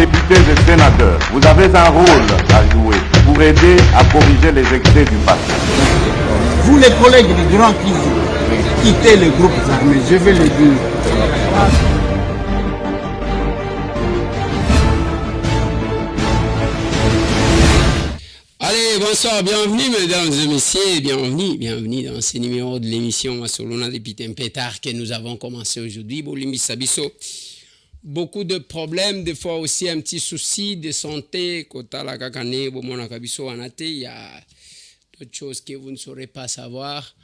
députés et sénateurs, vous avez un rôle à jouer pour aider à corriger les excès du passé. Vous les collègues du Grand qui quittez les groupes armés, je vais le dire. Allez, bonsoir, bienvenue mesdames et messieurs, bienvenue dans ce numéro de l'émission Masolona depuis Tempétard que nous avons commencé aujourd'hui. Bolimi Sabiso, beaucoup de problèmes, des fois aussi un petit souci de santé. Kotala Kakane, Bomona Kabiso Anate, il y a d'autres choses que vous ne saurez pas savoir,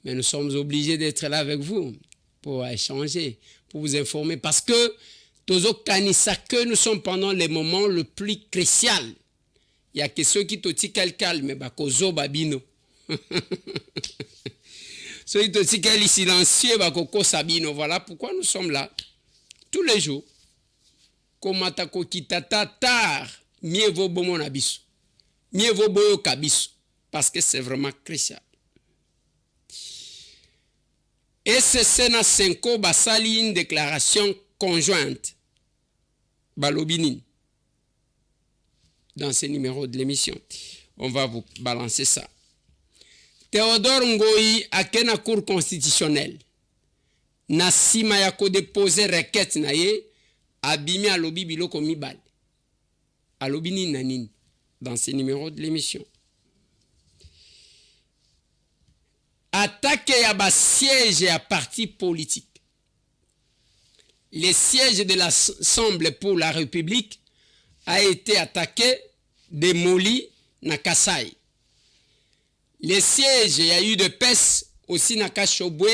mais nous sommes obligés d'être là avec vous pour échanger, pour vous informer, parce que Tozo Kanisa, que nous sommes pendant les moments le plus crucial. Il y a que ceux qui te tika calme, mais bakozo babino. Ceux qui te tika silencieux, bakoko sabino. Voilà pourquoi nous sommes là tous les jours. Komatako kitata tar, mieux vaut bomon abisso. Mieux vaut boyo kabisso. Parce que c'est vraiment crucial. Et c'est Sena Senko basali une déclaration conjointe. Balobinin. Dans ce numéro de l'émission. On va vous balancer ça. Théodore Ngoyi a kena cour constitutionnelle. Na sima ya ko déposer requête na ye abimi alobi biloko mibale. Alobi ni nanini dans ce numéro de l'émission. Attaque ya ba siège à parti politique. Les sièges de l'Assemblée pour la République a été attaqué, démoli na Kasai. Les sièges, il y a eu de PES aussi na Kachobwe,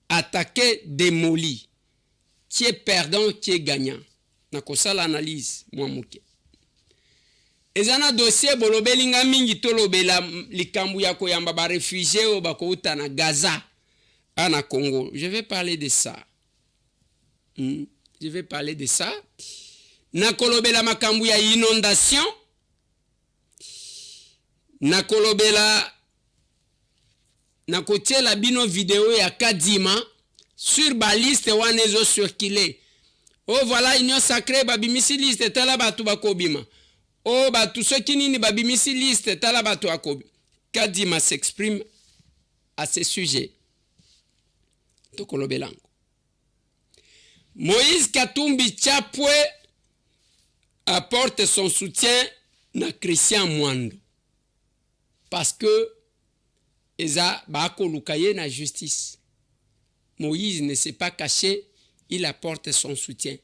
attaqué, démoli. Qui est perdant, qui est gagnant. Na kosa l'analyse, moi mouke. Ezana dossier bolobelinga mingi tolobela likambu ya koyamba ba réfugiés o bakouta na Gaza, na Congo. Je vais parler de ça. Je vais parler de ça. Nakolobela makambu ya inondation. Nakolobela nakotiela bino vidéo ya Kadima sur ba liste wanezo circuler. Oh voilà union sacrée babimisi liste tala batu bakobima. Oh batu soki nini babimisi liste tala batu akobi. Kadima s'exprime à ce sujet. Tokolobelango. Moïse Katumbi Chapwe apporte son soutien à Christian Mwando. Parce que Eza Bako Lukaye na justice. Moïse ne s'est pas caché, il apporte son soutien.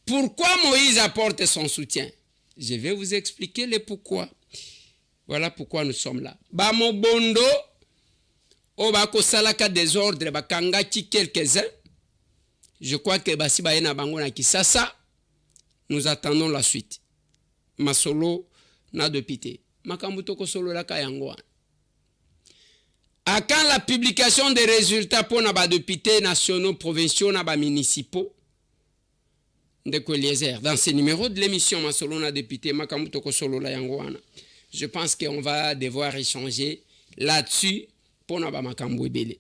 Pourquoi Moïse apporte son soutien? Je vais vous expliquer le pourquoi. Voilà pourquoi nous sommes là. Bamo Bondo, Obako Salaka désordre, Bakangaki quelques-uns. Je crois que Basi Bayena Bangona Kisasa. Nous attendons la suite. Masolo na de pité. Makambuto ko solo la kayangwa. À quand la publication des résultats pour na ba députés nationaux, provinciaux, na ba municipaux de Eliezer. Dans ce numéro de l'émission Masolo na député Makambuto ko solo la yangwana. Je pense qu'on va devoir échanger là-dessus pour na ba makambu ebele.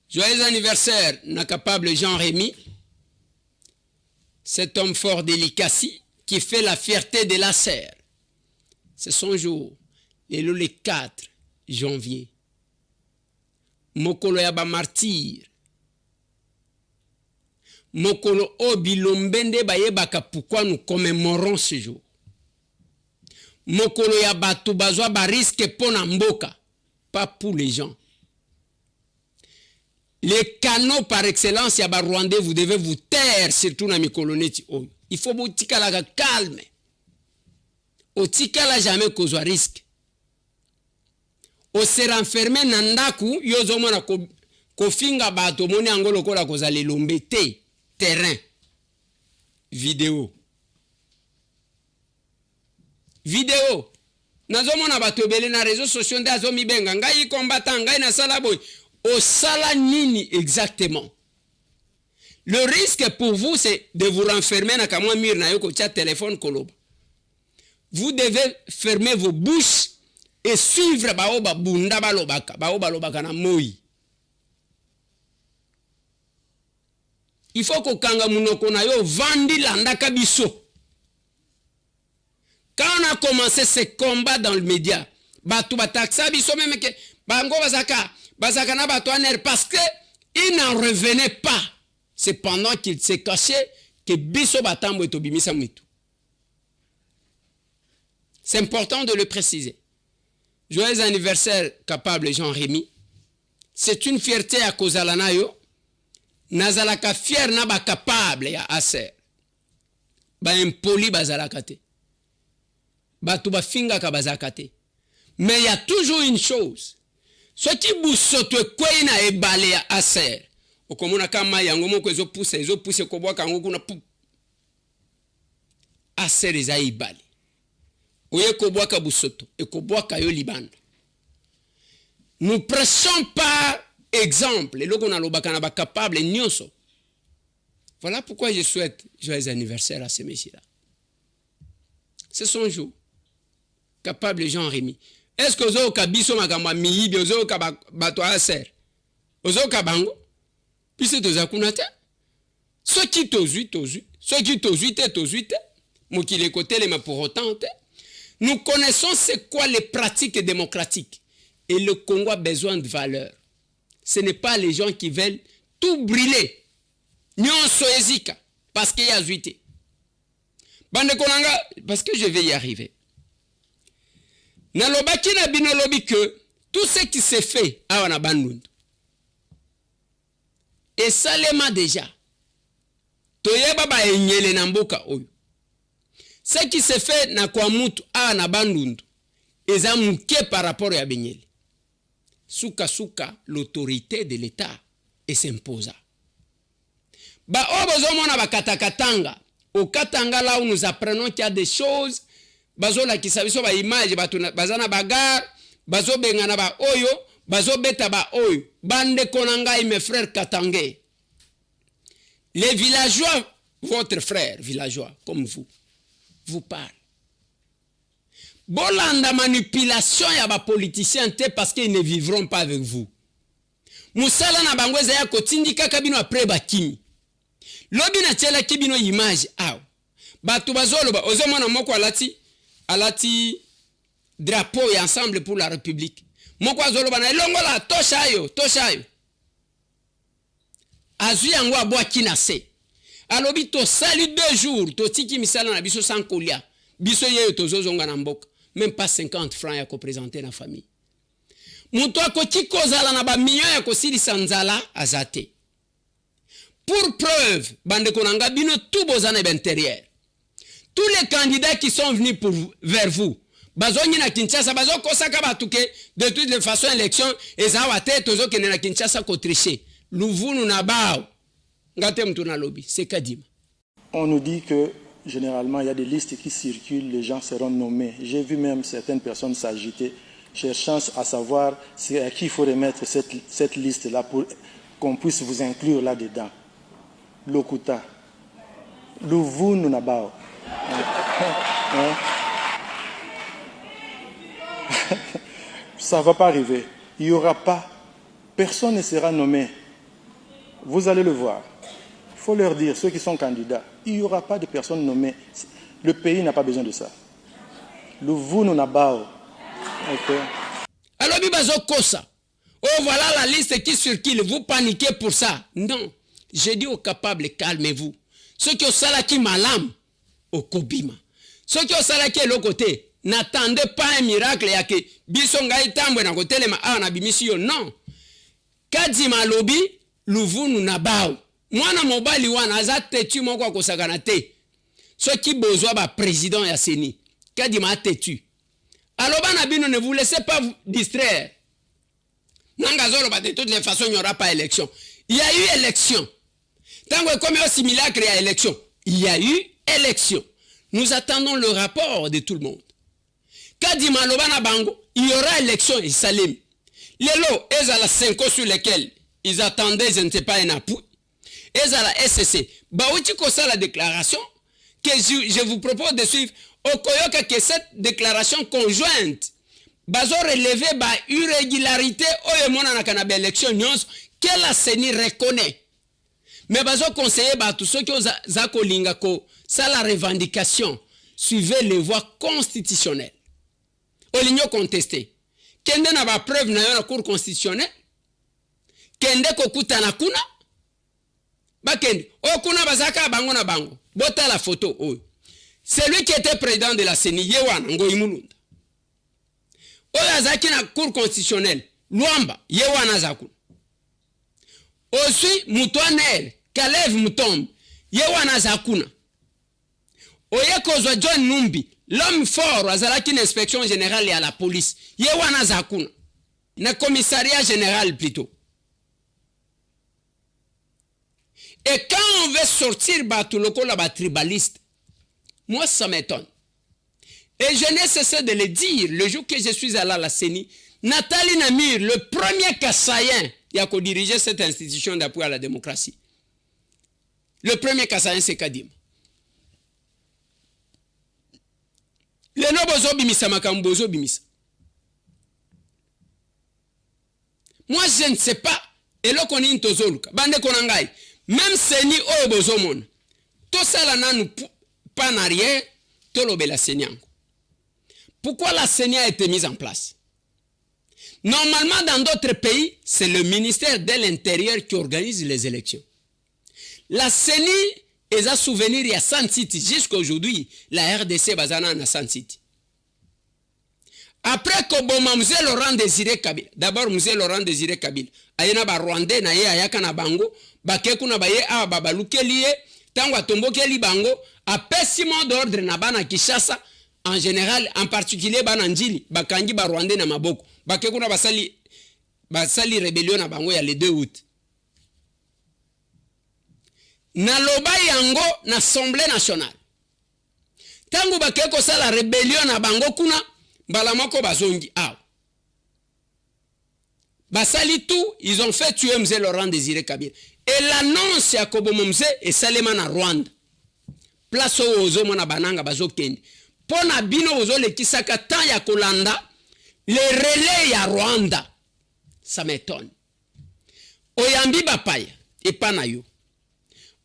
Joyeux anniversaire na capable Jean-Rémy. Cet homme fort d'Elikasi qui fait la fierté de la serre. C'est son jour. Le 4 janvier. Mokolo yaba martyr. Mokolo obilombende bayebaka pourquoi nous commémorons ce jour. Mokolo yaba tubazwa ba risque pona mboka. Pas pour les gens. Les canaux par excellence, il y a des Rwandais, vous devez vous taire, surtout dans mes colonies. Il faut que vous soyez calme. Au tikala jamais cause risque. Au se renfermer nandaku, yozomo na kofinga bato moni angolo kola koza le lombete terrain. Vidéo. Nazomo na bato belé na réseaux sociaux ndazomi benga ngai combattant ngai na salaboy. Au sala nini exactement. Le risque pour vous, c'est de vous renfermer dans kamwa mir na yoko tia téléphone koloba. Vous devez fermer vos bouches et suivre baoba bunda balobaka na moi. il faut que kanga munoko na yo vandi landaka biso. Quand on a commencé ce combat dans le média, batu bataksa biso même que bango bazaka na batu aner parce que il n'en revenait pas. C'est pendant qu'il s'est caché que biso batambo etobimisa mwitu. C'est important de le préciser. Joyeux anniversaire capable Jean-Rémy. C'est une fierté à kozala yo. Nazalaka fier na ba capable ya aser. Ba impoli bazalaka te. Batu ba finga ka bazalaka te. Mais il y a toujours une chose. Ce qui boussote kwei na ebale ya aser. Okomona kama yango moko ezo pousse ko bwa kango kuna pu. Aser eza ibale. Oye ko bwa ka boussoto e ko bwa ka yo libanda. Nous prêchons par exemple, et là on a le capable nyonso. Voilà pourquoi je souhaite joyeux anniversaire à ces messieurs-là. C'est son jour. Capable Jean-Rémy. Est-ce que vous avez kabiso magamba miyibi, vous avez bato aser, vous avez kabango, puis c'est deux akunate. Ceux qui tozuit, ceux qui tozuit, moi qui les côtés les ma pour autant. Nous connaissons c'est quoi les pratiques démocratiques. Et le Congo a besoin de valeur. Ce n'est pas les gens qui veulent tout brûler. Nyonso ezika. Parce qu'il y a zuité. Bande konanga, parce que je vais y arriver. Nalobaki na binolobi que tout ce qui s'est fait à wana bandundu. Et salema déjà. Toyeba ba enyele na mboka oyo. Ce qui s'est fait na kwa mutu a wana bandundu. Eza muke par rapport ya benyele. Souka, l'autorité de l'État et s'imposa. Ba obozomona ba katakatanga. Au Katanga là où nous apprenons qu'il y a des choses, bazo la kisabiso ba image bazana bagar, bazo bengana ba oyo, bazo beta ba oyo. Bande konanga mes frères katangais. Les villageois, votre frère villageois comme vous parle. Bolanda manipulation ya ba politiciens te parce qu'ils ne vivront pas avec vous. Musala na bangweza ya kotindika kabino après bakimi. Lobi na tela kibino image aw. Batu bazolo ba ozomona moko alati drapeau et ensemble pour la République. Moko azolo ba na elongola tosha yo. Azu yango abwa kinase. Alobi to sali 2 jours to tiki misala na biso sans kolia. Biso yeyo tozozonga na mboka. Même pas 50 francs ya ko présenter na famille. Muto akoti kozala na ba millions ya ko silisa nzala azate. Pour preuve, bande konanga bino tout bozana intérieur. Tous les candidats qui sont venus vers vous, bazoni na Kinshasa bazo kosaka batuke de toutes les façons élection ezawate tozo kene na Kinshasa ko tricher. Nous na bao. Ngate mtu na lobby, c'est Kadima. On nous dit que généralement, il y a des listes qui circulent, les gens seront nommés. J'ai vu même certaines personnes s'agiter, cherchant à savoir à qui il faut remettre cette liste-là pour qu'on puisse vous inclure là-dedans. Lokuta. Louvu Nunabao. Ça ne va pas arriver. Il n'y aura pas. Personne ne sera nommé. Vous allez le voir. Il faut leur dire, ceux qui sont candidats, il n'y aura pas de personnes nommées. Le pays n'a pas besoin de ça. Le vous nous n'abao. Ok. Alors, bibazo kosa. Oh, voilà la liste qui circule. Vous paniquez pour ça. Non. J'ai dit aux capables, calmez-vous. Ceux qui ont salaki malam, au kobima. Ceux qui ont salaki l'autre côté, n'attendez pas un miracle. Ya ke bisonga itambwe na côté le ma na bimisio. Non. Kadima lobi, luvu nous n'abao. Mwana mobali wana azatetu moko akosakana te. Ceux qui besoin ba président ya seni. Kadima tetu. Aloba na bino ne vous laissez pas vous distraire. Nanga zolo ba de toutes les façons il n'y aura pas élection. Il y a eu élection. Tango comme au simulacre à élection. Il y a eu élection. Nous attendons le rapport de tout le monde. Kadima loba na bango, il y aura élection et Salim. Les lots, ils ont la 5 ans sur lesquels ils attendaient, je ne sais pas, un appui. Ils ont la SCC. Baouti kosa la déclaration que je vous propose de suivre. Okoyoka que cette déclaration conjointe bazo relever ba irrégularité oyemona na kanaba élection nyons que la CENI reconnaît. Mais bazo conseiller tous ceux qui ont kolinga ko ça la revendication suivez les voies constitutionnelles. Oligno contesté. Kende na ba preuve na yo na cour constitutionnelle. Kende ko kutana kuna. Ba kende o kuna bazaka bango na bango. Bota la photo oh. Celui qui était président de la CENI Yewana Ngoyi Mulunda. Oya zaki na cour constitutionnelle Luamba Yewana zakuna. Aussi Mutoanel Kalev Mutombe Yewana zakuna. Oye kozwa John Numbi l'homme fort azalaki l'inspection générale et à la police Yewana zakuna. Na commissariat général plutôt. Et quand on veut sortir Batuloko la tribaliste, moi ça m'étonne. Et je n'ai cessé de le dire le jour que je suis allé à la CENI. Nathalie Namir, le premier Kassayen qui a dirigé cette institution d'appui à la démocratie. Le premier Kassayen c'est Kadim. Le nobozo bimisa makambozo bimisa. Moi je ne sais pas. Et là qu'on est intozoluka. Bande konangai. Même CENI oyo bozomona. Tout ça là nanu pas en arrière. Tolobe la CENI. Pourquoi la CENI a été mise en place? Normalement dans d'autres pays, c'est le ministère de l'Intérieur qui organise les élections. La CENI est à souvenir il y a San City. Jusqu'à aujourd'hui, la RDC bazana na San City. Après que Mzee Laurent Désiré Kabila, d'abord Mzee Laurent Désiré Kabila, ayena ba Rwandais na ye ayaka na bango, bakeku na baye a babalukeli ye, tango atombokeli bango, apesi mot d'ordre na bana Kinshasa, en général, en particulier bana Njili, bakangi ba Rwandais na maboko, bakeku na basali rébellion na bango ya le 2 août. Na loba yango na Assemblée nationale. Tango bakeko sala rébellion na bango kuna, balamako bazongi aw. Basali tout, ils ont fait tuer Mzee Laurent Désiré Kabila. Et l'annonce ya Kobomo Mzee est salema na Rwanda. Place au ozo mona bananga bazo kende. Pona bino ozo le kisaka tan ya kolanda, les relais ya Rwanda. Ça m'étonne. Oyambi bapaya, et pas na yo.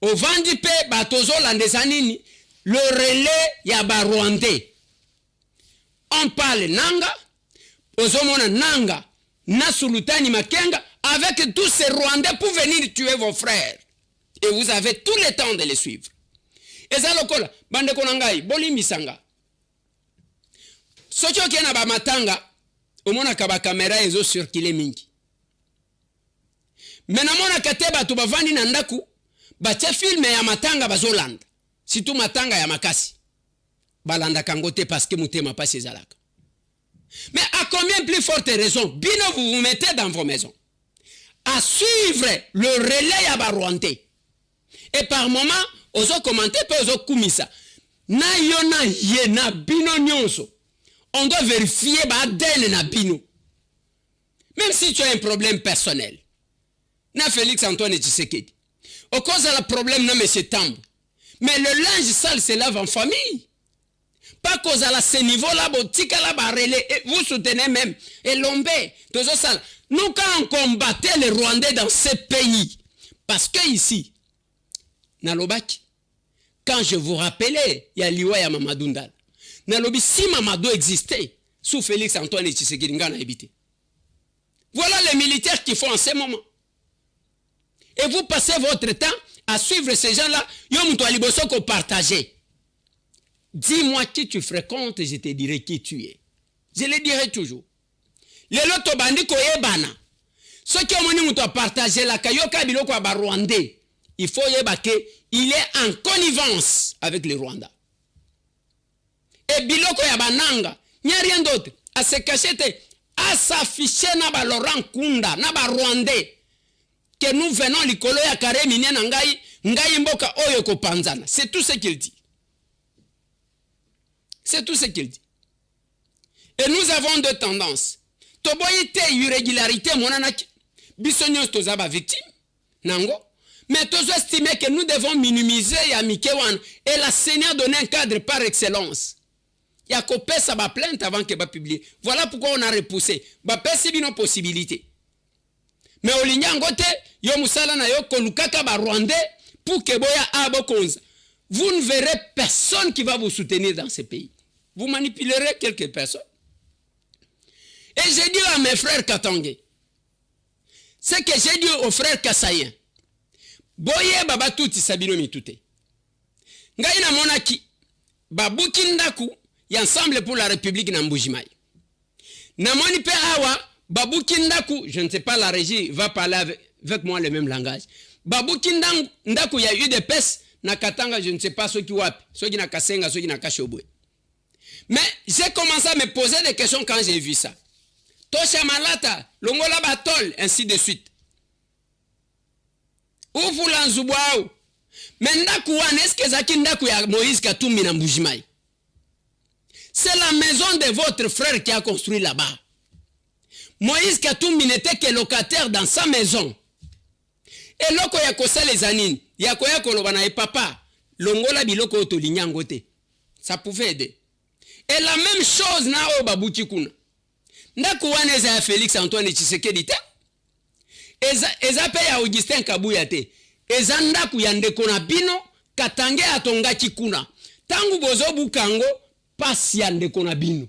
Au Vandipe, batozo landezanini, le relais ya ba Rwandais. On parle nanga, ozomona nanga, na Sultani Makenga, avec tous ces Rwandais pour venir tuer vos frères. Et vous avez tout le temps de les suivre. Et ça lokola, bande konangai, boli misanga. Socho kena ba matanga, omona kaba kamera ezo circuler mingi. Menamona kateba tu bavandi na ndaku, bache filme ya matanga bazolanda. Situ matanga ya makasi. Balanda kangote parce que mutema pas ses alaka. Mais à combien plus forte raison, bino vous vous mettez dans vos maisons à suivre le relais à Rwandais. Et par moment, ozo commenter pe ozo kumisa. Na yona ye na bino nyonso. On doit vérifier ba den na bino. Même si tu as un problème personnel. Na Félix Antoine Tshisekedi. Au cause de la problème na monsieur Tambo. Mais le linge sale se lave en famille. Pas cause à ce niveau-là, vous soutenez même. Et l'ombe, tout ça. Nous, quand on combattait les Rwandais dans ce pays, parce que ici, Nalobaki, quand je vous rappelais, il y a Liwa ya Mamadou Ndala. Nalobi, si Mamadou existait, sous Félix Antoine Tshisekedi n'a habité. Voilà les militaires qui font en ce moment. Et vous passez votre temps à suivre ces gens-là, yom to aliboso ko partager. Dis-moi qui tu fréquentes et je te dirai qui tu es. Je le dirai toujours. Les loto bandi ko yebana. Ceux qui ont moni muto partager la kayoka biloko ba Rwandais. Il faut yebake, il est en connivence avec les Rwandais. Et biloko ya bananga, n'y a rien d'autre. À se cacher, à s'afficher na ba Laurent Kunda, na ba Rwandais. Que nous venons likolo ya kare minye na ngai mboka oyo ko panzana. C'est tout ce qu'il dit. C'est tout ce qu'il dit. Et nous avons deux tendances. Toboyite irrégularité monanaki. Bisognos tozaba victime. Nango. Mais tozo estimer que nous devons minimiser ya mikewan. Et la CENI a donné un cadre par excellence. Ya kopé sa ba plainte avant que ba publier. Voilà pourquoi on a repoussé. Ba pesi bino possibilité. mais olinyango te yo musala na yo kolukaka ba rwandais pour que boya abokonza. Vous ne verrez personne qui va vous soutenir dans ce pays. Vous manipulerez quelques personnes. Et j'ai dit à mes frères Katangé, ce que j'ai dit aux frères Kassaïens, boye baba tuti sabino mitute. Ngai na monaki, babuki ndaku, y ensemble pour la République na Mbujimai. Na moni pe awa, babuki ndaku, je ne sais pas, la régie va parler avec moi le même langage. Babuki ndaku, y a eu des pestes, na Katanga, je ne sais pas, ceux qui wapi, ceux qui na Kasenga, ceux qui na Kashobwe. Mais j'ai commencé à me poser des questions quand j'ai vu ça. Tosha malata, longola batol, ainsi de suite. Ufu lanzubwao. Mais ndaku wane, est-ce que zaki ndaku ya Moïse Katumbi na Mbujimai? C'est la maison de votre frère qui a construit là-bas. Moïse Katumbi n'était que locataire dans sa maison. Et loko ya kosa les anines, ya koya kolobana e papa, longola biloko otolinyangote. Ça pouvait aider. Et la même chose na o babuki kuna. Ndaku wane za Félix Antoine Tshisekedi te. Eza pe ya Augustin Kabuya te. Eza ndaku ya ndeko na bino Katange atongaki kuna. Tangu bozo bukango pasi ya ndeko na bino.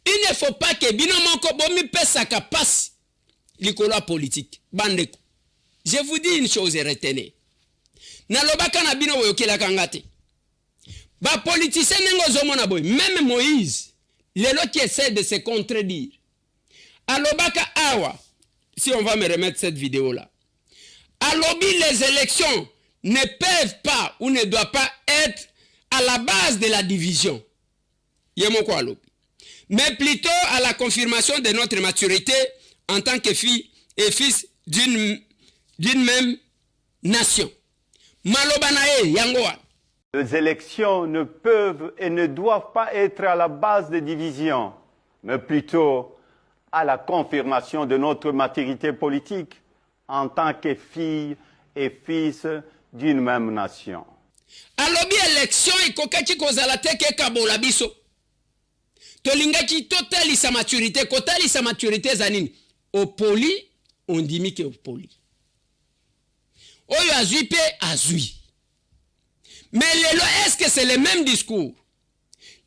Il ne faut pas que bino moko bomi pesaka pasi likolo politique. Bandeko. Je vous dis une chose et retenez. Nalobaka na bino boyokela kangate. Ba politicien nengo zomona boy, même Moïse, lelo qui essaie de se contredire. Alobaka awa, si on va me remettre cette vidéo là. Alobi, les élections ne peuvent pas ou ne doivent pas être à la base de la division. Yemoko alobi. Mais plutôt à la confirmation de notre maturité en tant que fille et fils d'une même nation. Malobanae yangoa. Les élections ne peuvent et ne doivent pas être à la base de division, mais plutôt à la confirmation de notre maturité politique en tant que filles et fils d'une même nation. Alobi élection ikokaki kozala te ke kabola biso. Tolingaki totali sa maturité, kotali sa maturité zanini. Au poli, on dit que au poli. Oyo azui pe azui. Mais est-ce que c'est le même discours?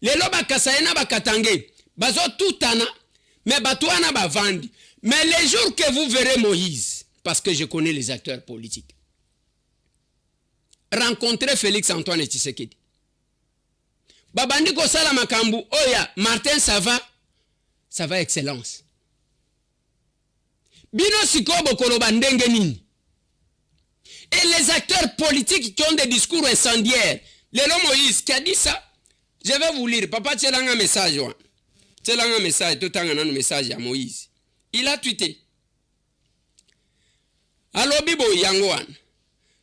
Lelo bakasaena bakatange, bazo tutana, mais batouana bavandi. Mais les jours que vous verrez Moïse, parce que je connais les acteurs politiques, rencontrer Félix Antoine Tshisekedi. Babandi ko sala makambu, oya, Martin ça va excellence. Bino sikobo koloba ndenge nini? Et les acteurs politiques qui ont des discours incendiaires. Lélo Moïse qui a dit ça, je vais vous lire. Papa, tu as un message. Tu as un message, tout un message à Moïse. Il a tweeté. Allo Bibo Yangoan,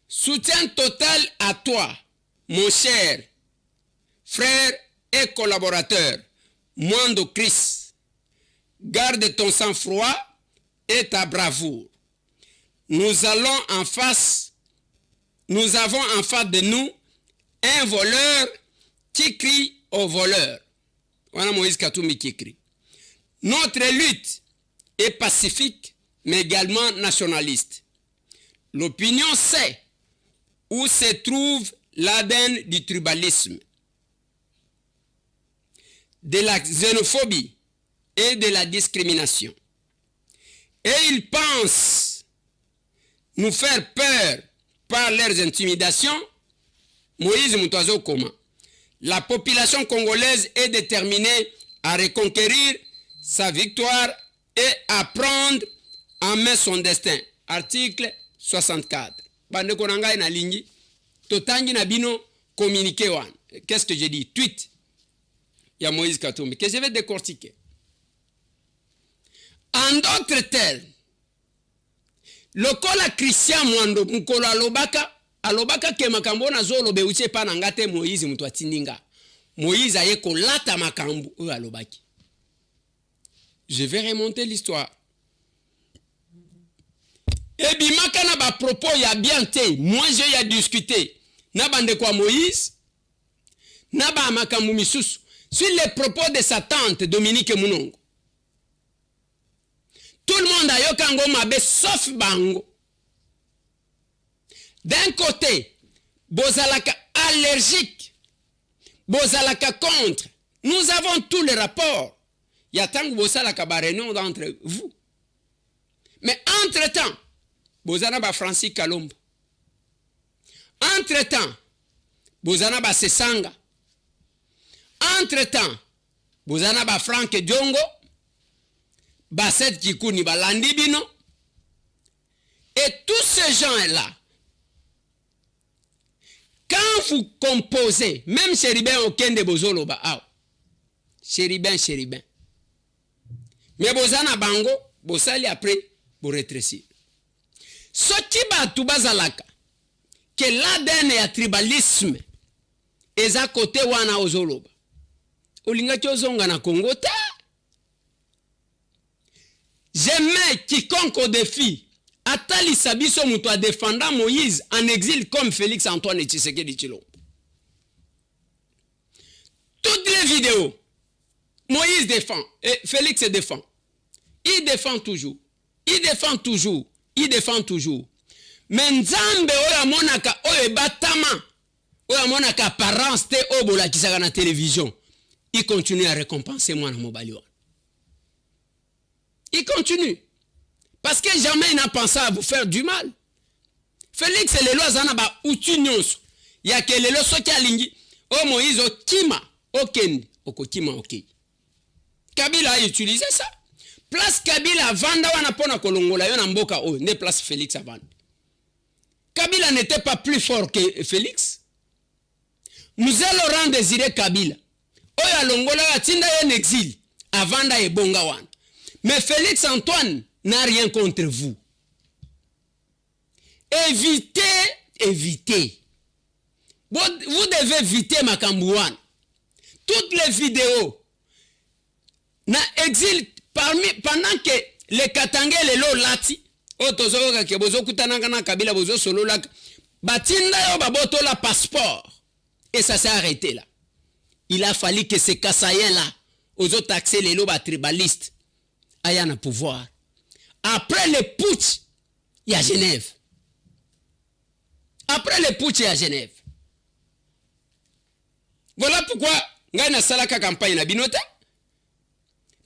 soutien total à toi, mon cher frère et collaborateur, Mwando Chris. Garde ton sang-froid et ta bravoure. Nous avons en face de nous un voleur qui crie au voleur. Voilà Moïse Katumbi qui écrit. Notre lutte est pacifique, mais également nationaliste. L'opinion sait où se trouve l'ADN du tribalisme, de la xénophobie et de la discrimination. Et ils pensent nous faire peur par leurs intimidations. Moïse Moutazo Koma. La population congolaise est déterminée à reconquérir sa victoire et à prendre en main son destin. Article 64. Bande konanga na lingi. Totangi na bino communiqué wan. Qu'est-ce que j'ai dit? Tweet. Il y a Moïse Katumbi que je vais décortiquer. En d'autres termes, lokola Christian Mwando mukolo alobaka ke makambo na zolo beuche pa na ngate Moïse mutu atindinga. Moïse aye kolata makambo o alobaki. Je vais remonter l'histoire. Et bimaka na ba propos ya bien te, moi j'ai à discuter. Na bande kwa Moïse, na ba makambo misusu sur les propos de sa tante Dominique Munongo. Tout le monde a yokango mabe sauf bango. D'un côté, bozalaka allergique, bozalaka contre. Nous avons tous les rapports. Il y a tant que bozalaka ba réunion d'entre vous. Mais entre-temps, bozana ba Francis Kalombo. Entre-temps, bozana ba Sesanga. Entre-temps, bozana ba Frank Diongo. Basset Kikouni Balandi Bino. Et tous ces gens-là, quand vous composez, même Chéribin Okende Bozolo Ba, Chéribin. Mais Bozana Bango, Bosali après, pour rétrécir. Ce qui va tout bazalaka, que l'ADN et le tribalisme, est à côté wana ozoloba. Olinga Tchozonga na Congo ta. Je mets quiconque au défi. Atali Sabiso Moutoua défendant Moïse en exil comme Félix Antoine Tshisekedi Tshilombo. Toutes les vidéos, Moïse défend, et Félix se défend. Il défend toujours. Mais Nzambe oya monaka oye batama, oya monaka apparence te obola kisaka na télévision. Il continue à récompenser moi dans mon balion. Il continue. Parce que jamais il n'a pensé à vous faire du mal. Félix et les lois zanaba utunios. Il y a que les lois soki alingi. Oh Moïse o kima okendi okokima okei. Kabila a utilisé ça. Place Kabila vanda wana pona kolongola yo na mboka o ne place Félix avant. Kabila n'était pas plus fort que Félix. Mzee Laurent Désiré Kabila. Oya longola atinda en exil avanda e bonga wana. Mais Félix Antoine n'a rien contre vous. Évitez. Vous devez éviter Makambouane. Toutes les vidéos na exil pendant que les Katangé les lo lati otozoka ke bozo kutananga na Kabila bozo solo la batinda yo baboto la passeport et ça s'est arrêté là. Il a fallu que ces Kassaïens là aux autres taxés les lo tribalistes aient un pouvoir. Après le putsch, il y a Genève. Voilà pourquoi ngai na salaka campagne na binota.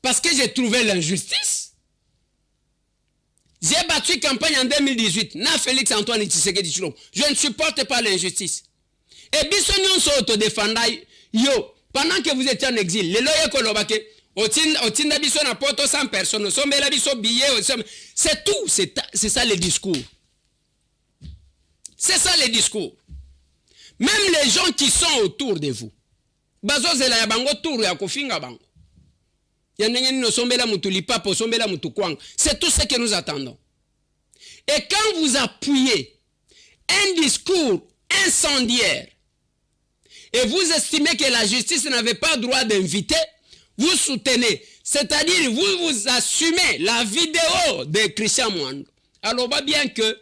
Parce que j'ai trouvé l'injustice. J'ai battu campagne en 2018. Na Félix Antoine Tshisekedi Tshilombo. Je ne supporte pas l'injustice. Et bisognon so autodéfenda yo pendant que vous étiez en exil. Le loye kolobake otinda biso na poto 100 personnes. Sombela biso billet. C'est tout. C'est ça le discours. C'est ça le discours. Même les gens qui sont autour de vous. Bazo zela ya bango tour ya kofinga bango. C'est tout ce que nous attendons. Et quand vous appuyez un discours incendiaire et vous estimez que la justice n'avait pas droit d'inviter, vous soutenez, c'est-à-dire vous assumez la vidéo de Christian Mwando. Alors bien que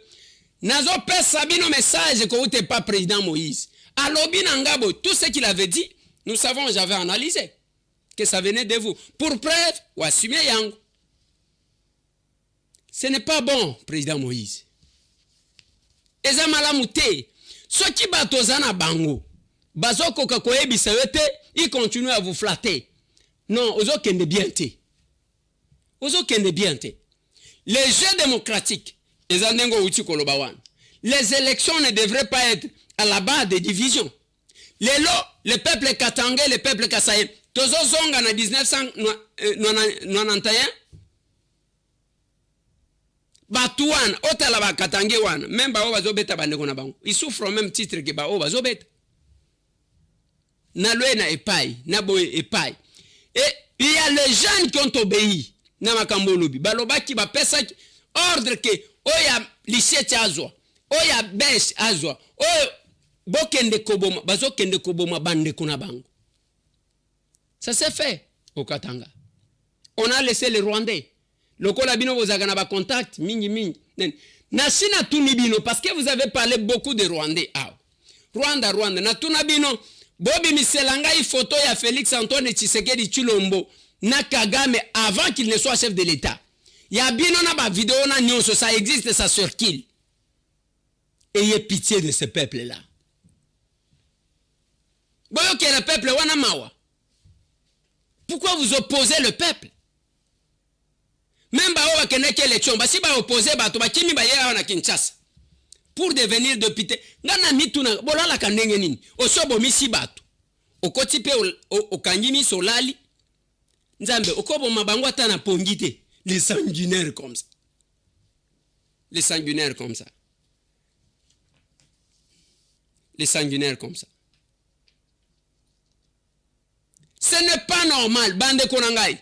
nazo pas sabino message que vous n'êtes pas président Moïse. Alors binangabo tout ce qu'il avait dit, nous savons, j'avais analysé que ça venait de vous. Pour preuve, ou assumer Yang. Ce n'est pas bon, président Moïse. Eza malamute. Ceux qui batozana bango, bazoko kakoye bisawete, ils continuent à vous flatter. Non, ozo kende bien te. Les jeux démocratiques, les élections ne devraient pas être à la base des divisions. Le peuple katangé, le peuple kassaïen, Tozo zonga na 1991 Batouan, otala ba katange wana, même ba bazobeta bandeko na bango. Ils souffrent au même titre que ba bazobeta. Na loé na epai, na boye epai. Et il y a les jeunes qui ont obéi na makambo lobi. Balobaki ba pesa ordre que oya lycée azwa, oya besh azwa, oya bokende koboma, bazokende koboma bandeko na bango. Ça s'est fait au Katanga. On a laissé les Rwandais. Le Kolabino vous a gagné contact, mingi. Nasina tunibino, parce que vous avez parlé beaucoup de Rwandais. Rwanda. Na tunabino, Bobi Miselanga, il photo ya Félix Antoine Tshisekedi Tshilombo, na Kagame, avant qu'il ne soit chef de l'État. Il y a bien une vidéo, ça existe, ça circule. Ayez pitié de ce peuple-là. Le peuple, pourquoi vous opposez le peuple? Même si vous avez élection, si vous opposez, vous avez Kinshasa. Pour devenir député, ngana mituna bolala kandenge nini osobo misi bato okotipe okangimi solali nzambe okobo mabango atana pongite les sanguinaires comme ça, les sanguinaires comme ça, les sanguinaires comme ça. Ce n'est pas normal, bande konangai.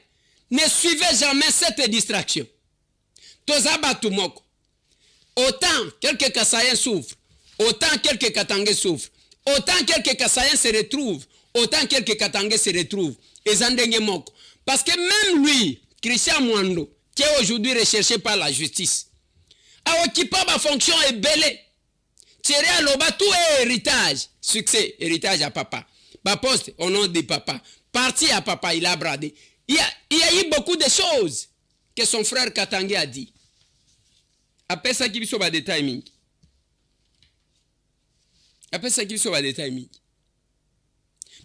Ne suivez jamais cette distraction. Tozabatu moko. Autant quelques Kassaïens souffrent, autant quelques Katangais souffrent, autant quelques Kassaïens se retrouvent, autant quelques Katangais se retrouvent. Et Zandenge Moko. Parce que même lui, Christian Mwando, qui est aujourd'hui recherché par la justice, a occupé ma fonction et belé. Thierry Aloba, tout est héritage. Succès, héritage à papa. Ma poste au nom de papa. Parti à papa, il a bradé. Il y a eu beaucoup de choses que son frère Katangé a dit. Après ça, qui sont des timing. Après ça, qui sont des timing.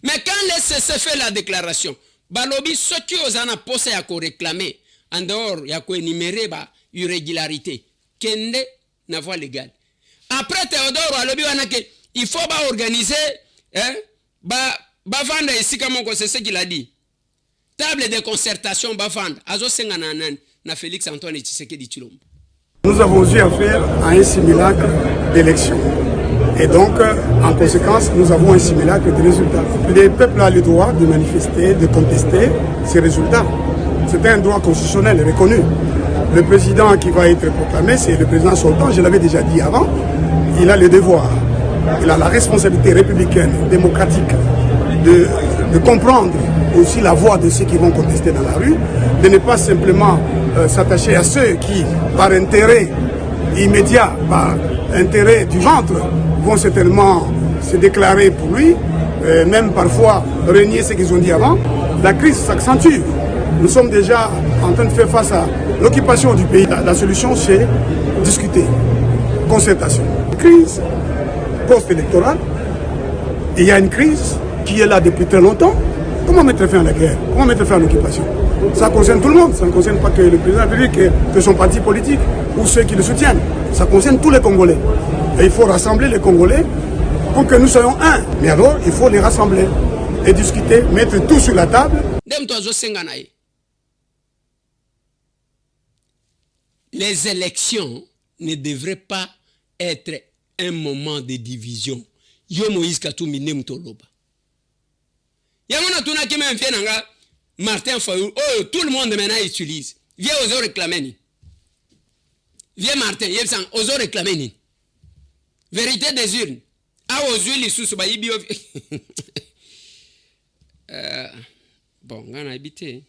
Mais quand se fait la déclaration, balobi ce qui aux ana posé à réclamer en dehors, il y a quoi énumérer irrégularité. Kende na voie légale. Après Théodore alobi wanake, il faut organiser, vendre ici comme c'est ce qu'il a dit. Table de concertation vendre. Azo senga na Félix Antoine Tshisekedi Tshilombo. Nous avons eu affaire à un simulacre d'élection. Et donc, en conséquence, nous avons un simulacre de résultats. Le peuple a le droit de manifester, de contester ces résultats. C'est un droit constitutionnel reconnu. Le président qui va être proclamé, c'est le président sortant, je l'avais déjà dit avant. Il a le devoir, il a la responsabilité républicaine, démocratique, de comprendre aussi la voix de ceux qui vont contester dans la rue, de ne pas simplement s'attacher à ceux qui, par intérêt immédiat, par intérêt du ventre, vont certainement se déclarer pour lui, même parfois renier ce qu'ils ont dit avant. La crise s'accentue. Nous sommes déjà en train de faire face à l'occupation du pays. La solution, c'est discuter, concertation. Crise post-électorale, et il y a une crise qui est là depuis très longtemps. Comment mettre fin à la guerre? Comment mettre fin à l'occupation? Ça concerne tout le monde, ça ne concerne pas que le président de la République, que son parti politique ou ceux qui le soutiennent. Ça concerne tous les Congolais. Et il faut rassembler les Congolais pour que nous soyons un. Mais alors, il faut les rassembler et discuter, mettre tout sur la table. Les élections ne devraient pas être un moment de division. Yo Moïse Katumbi Nemtoloba. Yamona tuna qui même fait nanga Martin Fayou. Oh, tout le monde maintenant utilise. Viens aux réclamer. Viens Martin, yebsang aux réclamer. Vérité des urnes. Ah aux urnes sous ba yibio. Bon, on a habité.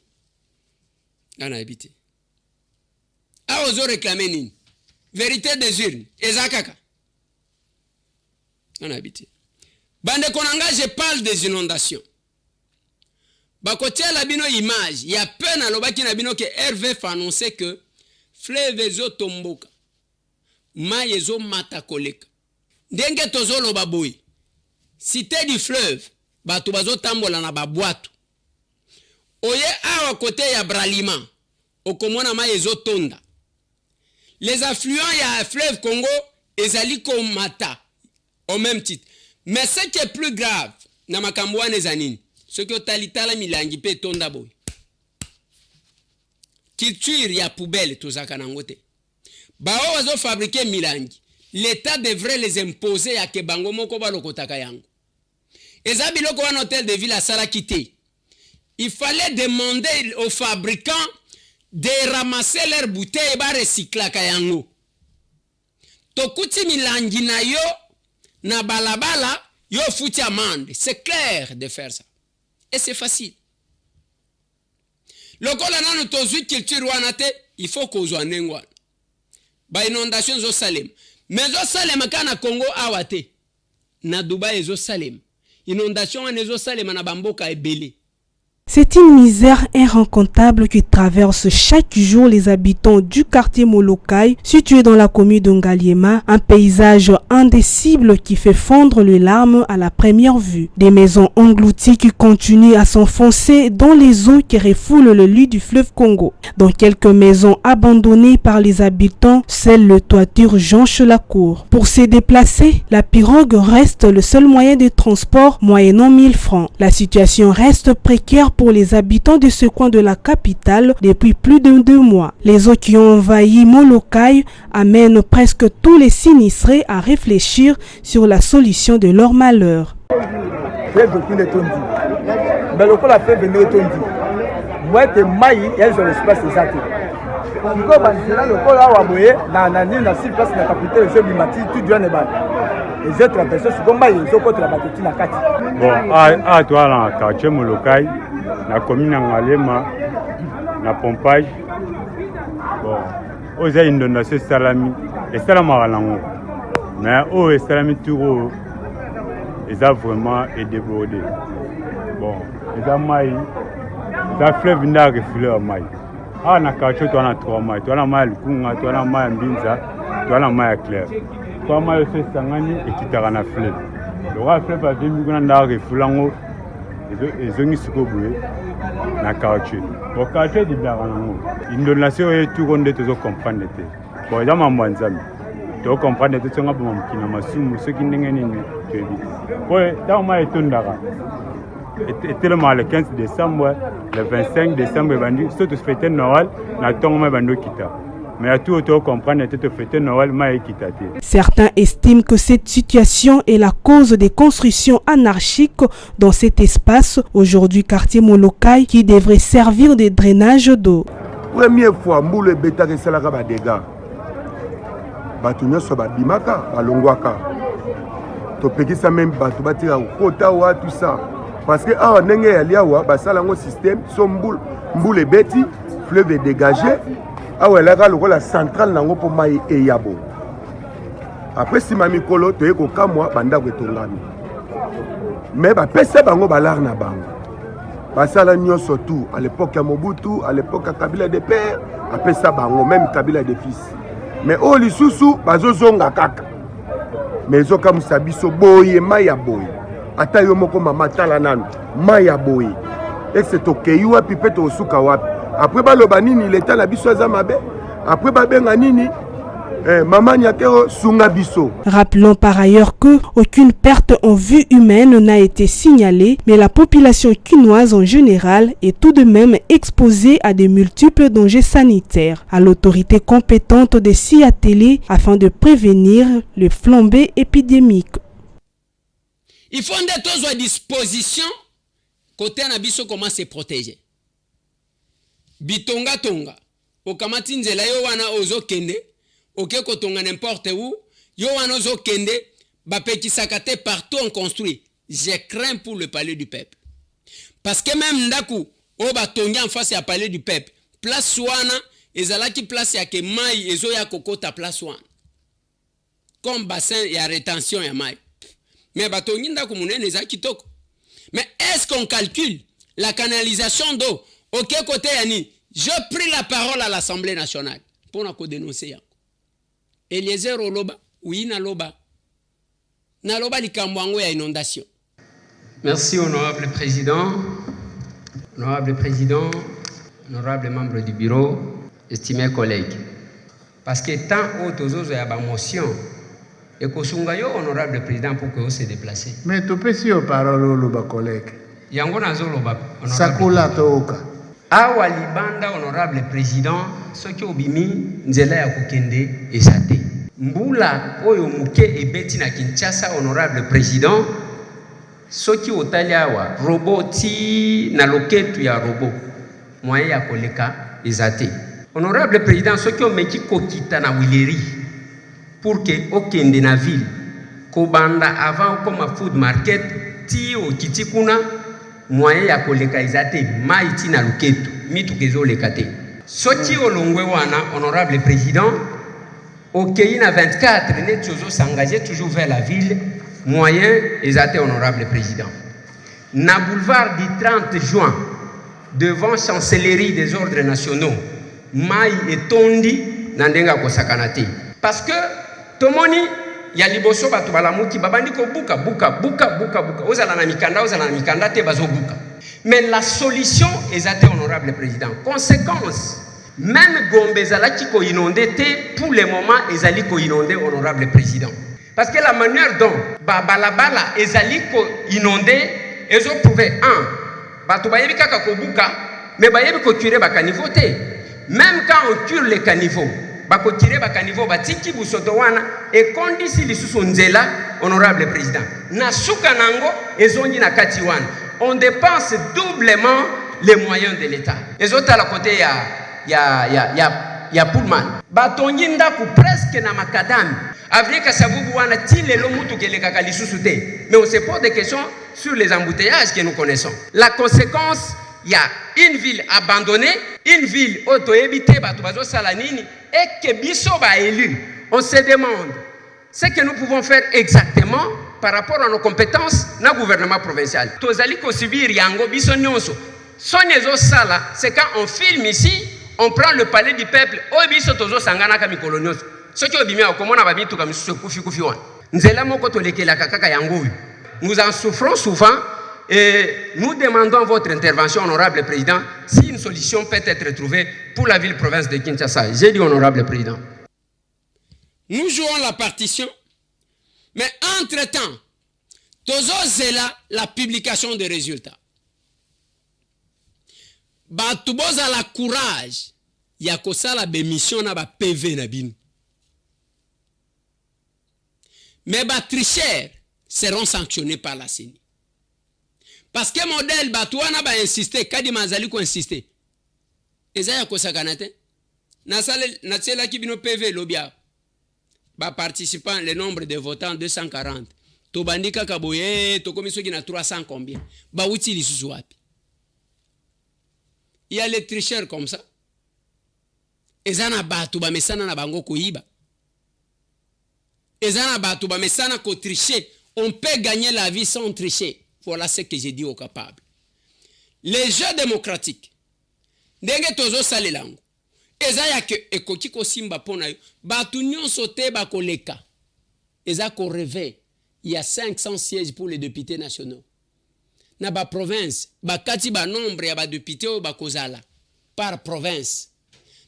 On a habité. Ah aux réclamer. Vérité des urnes. Ezakaka. On a habité. Bande Konanga, je parle des inondations. Bakotia la bino image, il y a peine à l'obaki na bino que Hervé fait annoncer que fleuve ezo tomboka. Ma ezo mata koleka. Ndenge tozo loba boy. Cité du fleuve, batu bazo tambola na babwatu. Oye awa côté ya Bralima, okomona ma ezo tonda. Les affluents ya fleuve Congo ezali komata au même titre. Mais ce qui est plus grave, na makambo wana ezanini. Ce que talitala milangi pe tonda boy. Culture ya poubelle tozaka nangote. Bao wazo fabriquer milangi. L'État devrait les imposer à kebango moko balokotaka yango. Eza biloko wana hôtel de ville à sala kité. Il fallait demander aux fabricants de ramasser leurs bouteilles et ba recycler kayango. Tokuti milangi na yo na balabala yo futi amande. C'est clair de faire ça. Et c'est facile. Lokola nanu tozui culture wanate, il faut qu'on soit nengwa. Ba inondation zo Salem. Mais zo Salem kana Congo awate. Na Dubai zo Salem. Inondation wana zo Salem na bamboka ebele. C'est une misère inrencontrable qui traverse chaque jour les habitants du quartier Molokai, situé dans la commune de Ngaliema, un paysage indicible qui fait fondre les larmes à la première vue. Des maisons englouties qui continuent à s'enfoncer dans les eaux qui refoulent le lit du fleuve Congo. Dans quelques maisons abandonnées par les habitants, seule le toiture jonche la cour. Pour se déplacer, la pirogue reste le seul moyen de transport moyennant 1000 francs. La situation reste précaire pour les habitants de ce coin de la capitale depuis plus de 2 mois. Les eaux qui ont envahi Molokai amènent presque tous les sinistrés à réfléchir sur la solution de leur malheur. Toi dans le quartier Molokai, la commune Ngaliema, la pompage, aux inondations salami, et salami mais aux salami tout, ils ont vraiment débordé. Bon, ils ont maï, ils ont fleuve n'a refilé à maï. Ah, na quartier toi na 3 maï, toi na maï Lukunga, toi na maï Mbinza, toi na maï Claire. 3 maï c'est Sangani et qui t'a na fleuve. Le roi fleuve a 2000 n'a refilango. Ils ont mis ce qu'on veut dans le quartier. Bon, le quartier est bien. L'indonation est tout le monde qui comprend. Bon, il y a un moment où tu comprends que tu as un moment qui n'a pas qui n'est pas bon, et tellement le 15 décembre, le 25 décembre, si tu fêtes Noël, tu as quitté. Mais à tout autant comprendre que tu fêtes Noël, certains estiment que cette situation est la cause des constructions anarchiques dans cet espace, aujourd'hui quartier Molokai, qui devrait servir de drainage d'eau. Première fois, Moule Beta et Salagaba des gars. Batunya soba bimaka, balongwaka. Topeki sa même batu batira kota wa tout ça. Parce que ah nenge ya liawa basala ngo système so mboule beti fleuve dégagé. Ah ouais là la centrale nango pour mai et yabo. Après si mami kolo to eko kamwa banda kwetongami. Mais ba pesa bango balar na bango. Basala nyonso tout à l'époque ya Mobutu, à l'époque ya Kabila de père, après ça bango même Kabila de fils. Mais oh lisusu bazozonga kaka. Mais zo comme sabiso boye maya boye. Ata yo moko mama tala nanu maya boye. Et c'est okay wa pipeto osuka wapi. Après baloba nini l'état la biso za mabe. Après babenga nini maman nyakero sunga biso. Rappelons par ailleurs que aucune perte en vie humaine n'a été signalée, mais la population quinoise en général est tout de même exposée à de multiples dangers sanitaires. À l'autorité compétente de s'y atteler afin de prévenir les flambées épidémiques. Il faut d'être à disposition côté nabiso comment se protéger. Bitonga tonga, okamati nzela yo wana ozo kende. Ok, quand on n'importe où, yo anozo kende, bapeki sakate partout on construit. Je crains pour le palais du peuple. Parce que même ndaku, o batongi en face ya palais du peuple, place wana, ezalaki place ya ke mai ezo ya kokota place wana. Comme bassin ya rétention ya mai. Mais batongi ndaku munene za kitoko. Mais est-ce qu'on calcule la canalisation d'eau? Ok, côté yani, je pris la parole à l'Assemblée nationale pour nous dénoncer ya. Eliezer Oloba, oui, Naloba. Naloba likamwango ya inondation. Merci, honorable président, honorable membre du bureau, estimés collègues. Parce que tant autres y a une motion, et que yo honorable président pour que vous se déplacez. Mais tu peux si parole Oloba collègue. Yango nazo loba. Sakula toka. Awa libanda honorable président, soki obimi nzela ya kokende esate. Mbula oyo muke ebeti na Kinshasa honorable président, soki otali awa roboti na loketu ya robot moyen ya koleka esate. Honorable président, soki omeki kokita na wileri pour que okende na ville kobanda avant comme food market ti okiti kuna moyen ya koleka esate maiti na loketu mitu kezo lekate. Soti olongwe wana honorable président okei na 24 net toujours s'engager toujours vers la ville moyen esate honorable président. Na boulevard du 30 juin devant chancellerie des ordres nationaux mai etondi na ndenga kosakana te parce que tomoni ya liboso bato balamuki babandi ko buka ozala na mikanda te bazo buka mais la solution ezate honorable président conséquence même Gombe ezalaki ko inondé te pour le moment ezali ko inondé honorable président parce que la manière dont balabala ezali ko inondé ezo prouver bato bayebi kaka ko buka mais bayebi ko tuer ba caniveau te même quand on cure les caniveaux bako tirer ba caniveau batiki busoto wana et kondisi lisusu nzela honorable président na suka nango ezongi na kati wana on dépense doublement les moyens de l'état ezota la côté ya Pullman batongi ndaku presque na makadami Afrika sabubu wana tilelo mutu keleka lisusu te mais on se pose des questions sur les embouteillages que nous connaissons la conséquence il y a une ville abandonnée, une ville auto-évitée, et que biso ba élu. On se demande ce que nous pouvons faire exactement par rapport à nos compétences dans le gouvernement provincial. Tozali ko subir yango biso nyonso. Sonyezo sala, c'est quand on filme ici, on prend le palais du peuple, o biso tozo sangana ka mikolo nyonso. Soki obimi akomona ba bitu ka misusu kufi wana. Nzela moko tolekela kaka yango. Nous en souffrons souvent. Et nous demandons votre intervention, honorable président, si une solution peut être trouvée pour la ville-province de Kinshasa. J'ai dit, honorable président. Nous jouons la partition, mais entre-temps, Tozo Zela, la publication des résultats. Batuboza la courage, yakosa la bémission na ba PV na bin. Mais ba tricheurs seront sanctionnés par la CENI. Parce que modèle batouana ba insister kadi mazali ko insister ezaya ko sakanate na tsela ki bino PV lobia ba participants le nombre de votants 240 to bandika kaboye to komiso ki na 300 combien ba uti lisusu wapi il y a les tricheurs comme ça ezana batu ba mesana na bango ko iba ezana batu ba mesana ko tricher on peut gagner la vie sans tricher. Voilà ce que j'ai dit aux capables. Les jeux démocratiques, ndenge tozo salelango, eza ya ke ekoki ko simba pona yo, batu nyonso te bakoleka. Eza ko rêver, il y a 500 sièges pour les députés nationaux. Na ba province, ba kati ba nombre ya ba députés o bakozala par province.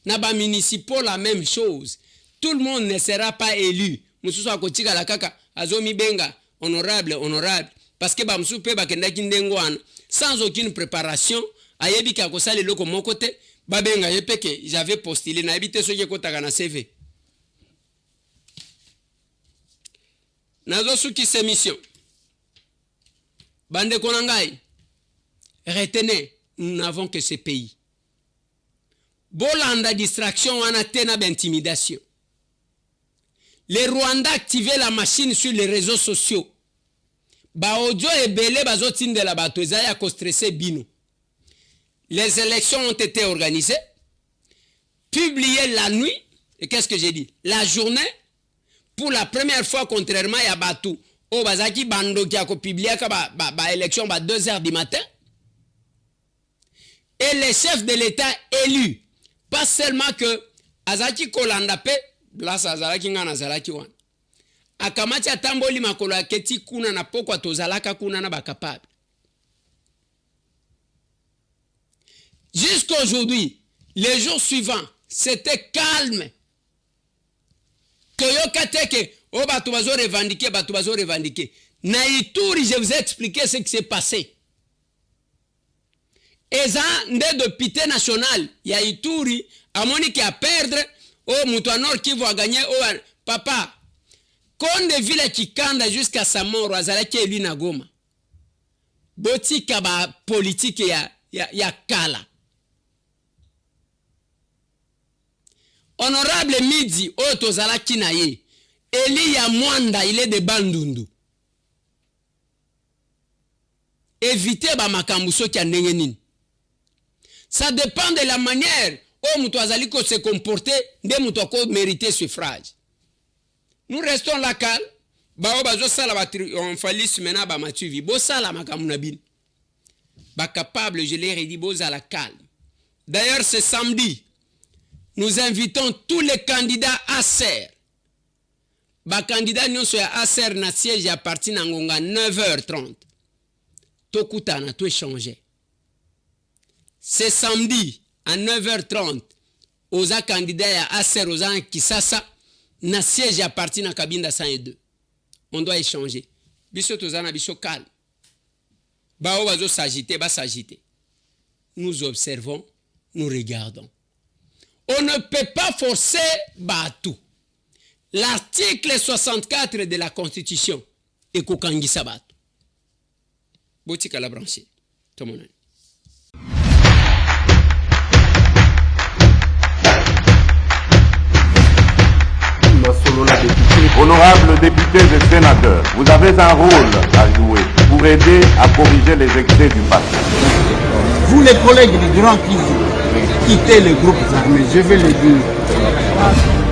Na ba municipaux la même chose. Tout le monde ne sera pas élu. Mususu akotika la kaka azomi benga honorable. Parce que bamsu pe bakendaki ndengo wana sans aucune préparation ayebi ka kosala loko moko te babenga yepeke j'avais postulé na ebite soki kotaka na CV nazo suki ces missions bande konangai retenez nous n'avons que ce pays bolanda distraction wana tena d'intimidation les Rwandais activaient la machine sur les réseaux sociaux. Ba audio ebele bazotindela bato ezaya ko stresser bino. Les élections ont été organisées, publiées la nuit, et qu'est-ce que j'ai dit? La journée, pour la première fois, contrairement à Batou, au Bazaki Bando qui a publié ba élection à 2h du matin, et les chefs de l'État élus, pas seulement que Azaki Kolandape, là ça Azaki Ngana Zalaki Wan. Akamati atamboli makolo aketi kuna na pokwa tozalaka kuna na bakapable. Jusqu'aujourd'hui, les jours suivants, c'était calme. Koyoka teke, o batu bazo revendiquer. Na Ituri, je vous ai expliqué ce qui s'est passé. Eza nde député national, ya Ituri, amoni ki a perdre, o Mutuanor qui va gagner, o papa. Konde vile Kikanda jusqu'à sa mort, azalaki élu na Goma. Botika ba politique ya kala. Honorable Midi, Otozalaki na ye. Eli ya Mwanda, il est de Bandundu. Évitez ba makambuso ki ndenge nini. Ça dépend de la manière où mutu azali ko se comporter, nde mutu ko mériter suffrage. Nous restons là calme. Bao bazo sala ba triomphalisme na ba matuvi. Bo sala makamu na bin. Bah capable, je l'ai redit, à la calme. D'ailleurs, ce samedi, nous invitons tous les candidats à ASER. Bah candidat nous sommes à ASER na siège à partir de 9h30. Tokuta na tout échangé. Ce samedi à 9h30, aux candidats à ASER aux gens qui sasa na siège à partir de Kabinda 102. On doit échanger. Biso tozana biso calme. Ba o bazo s'agiter, ba s'agiter. Nous observons, nous regardons. On ne peut pas forcer Batou. L'article 64 de la Constitution est Kokangisa Batou. Boutique à la branchée. Tout le monde. Honorables députés et sénateurs, vous avez un rôle à jouer pour aider à corriger les excès du passé. Vous les collègues du Grand Kivu, quittez les groupes armés, je vais le dire.